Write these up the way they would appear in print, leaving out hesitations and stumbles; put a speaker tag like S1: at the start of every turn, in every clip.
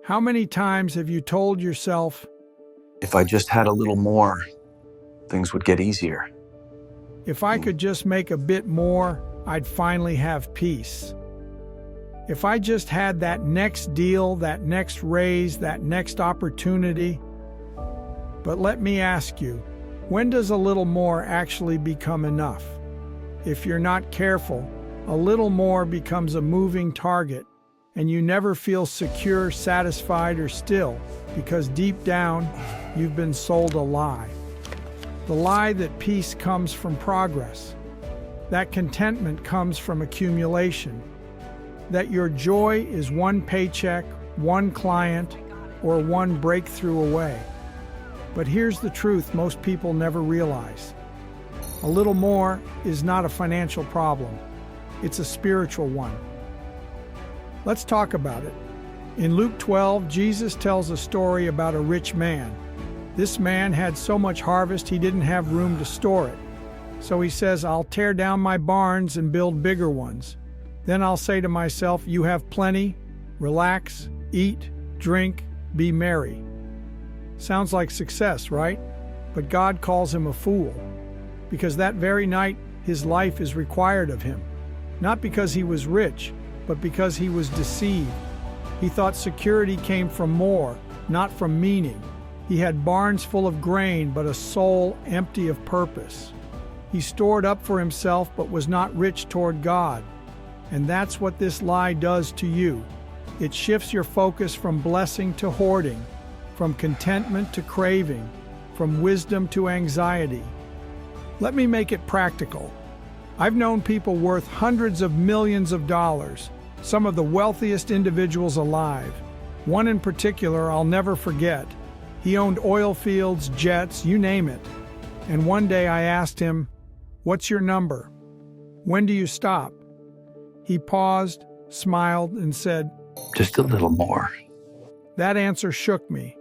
S1: How many times have you told yourself,
S2: If I just had a little more, things would get easier.
S1: if I could just make a bit more, I'd finally have peace. If I just had that next deal, that next raise, that next opportunity. But let me ask you, when does a little more actually become enough? If you're not careful, a little more becomes a moving target, and you never feel secure, satisfied, or still, because deep down, you've been sold a lie. The lie that peace comes from progress, that contentment comes from accumulation, that your joy is one paycheck, one client, or one breakthrough away. But here's the truth most people never realize. A little more is not a financial problem. It's a spiritual one. Let's talk about it. In Luke 12, Jesus tells a story about a rich man. This man had so much harvest he didn't have room to store it. So he says, I'll tear down my barns and build bigger ones. Then I'll say to myself, you have plenty, relax, eat, drink, be merry. Sounds like success, right? But God calls him a fool, because that very night his life is required of him. Not because he was rich, but because he was deceived. He thought security came from more, not from meaning. He had barns full of grain, but a soul empty of purpose. He stored up for himself, but was not rich toward God. And that's what this lie does to you. It shifts your focus from blessing to hoarding, from contentment to craving, from wisdom to anxiety. Let me make it practical. I've known people worth hundreds of millions of dollars, some of the wealthiest individuals alive. One in particular I'll never forget. He owned oil fields, jets, you name it. And one day I asked him, "What's your number? When do you stop?" He paused, smiled, and said,
S2: Just a little more.
S1: That answer shook me.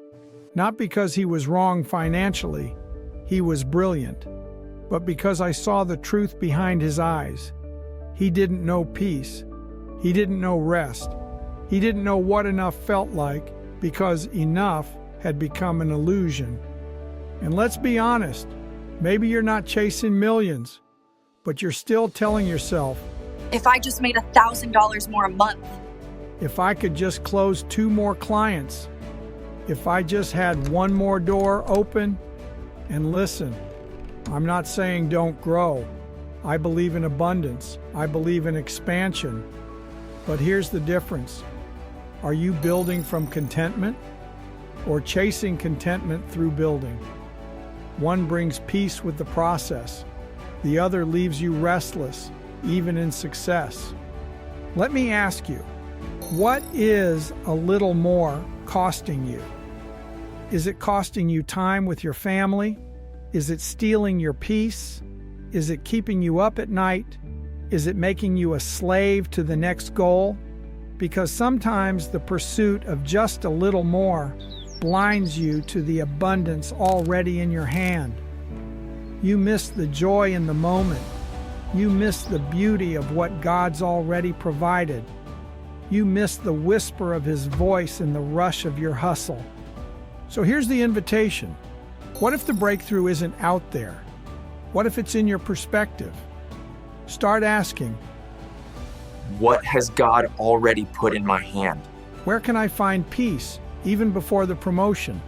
S1: Not because he was wrong financially, he was brilliant, but because I saw the truth behind his eyes. He didn't know peace. He didn't know rest. He didn't know what enough felt like, because enough had become an illusion. And let's be honest, maybe you're not chasing millions, but you're still telling yourself,
S3: If I just made $1,000 more a month.
S1: if I could just close 2 more clients, if I just had 1 more door open. And listen, I'm not saying don't grow. I believe in abundance. I believe in expansion. But here's the difference. Are you building from contentment or chasing contentment through building? One brings peace with the process. The other leaves you restless, even in success. Let me ask you, what is a little more costing you? Is it costing you time with your family? Is it stealing your peace? Is it keeping you up at night? Is it making you a slave to the next goal? Because sometimes the pursuit of just a little more blinds you to the abundance already in your hand. You miss the joy in the moment. You miss the beauty of what God's already provided. You miss the whisper of His voice in the rush of your hustle. So here's the invitation. What if the breakthrough isn't out there? What if it's in your perspective? Start asking,
S4: What has God already put in my hand?
S1: where can I find peace, even before the promotion?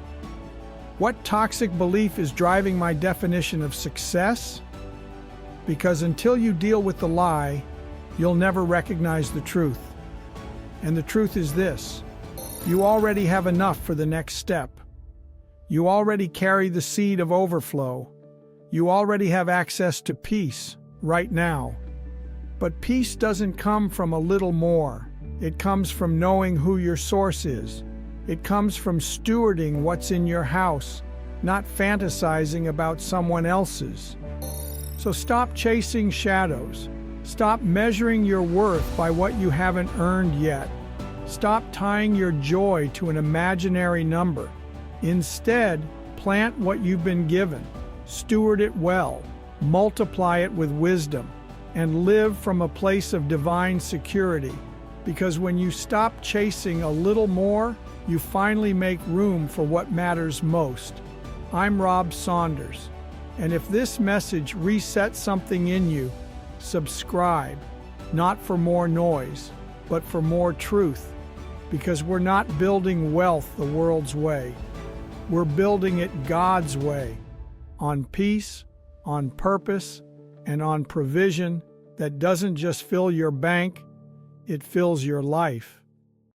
S1: What toxic belief is driving my definition of success? Because until you deal with the lie, you'll never recognize the truth. And the truth is this: you already have enough for the next step. You already carry the seed of overflow. You already have access to peace right now. But peace doesn't come from a little more. It comes from knowing who your source is. It comes from stewarding what's in your house, not fantasizing about someone else's. So stop chasing shadows. Stop measuring your worth by what you haven't earned yet. Stop tying your joy to an imaginary number. Instead, plant what you've been given, steward it well, multiply it with wisdom, and live from a place of divine security. Because when you stop chasing a little more You finally make room for what matters most. I'm Rob Saunders, and if this message resets something in you, subscribe, not for more noise, but for more truth, because we're not building wealth the world's way. We're building it God's way, on peace, on purpose, and on provision that doesn't just fill your bank, it fills your life.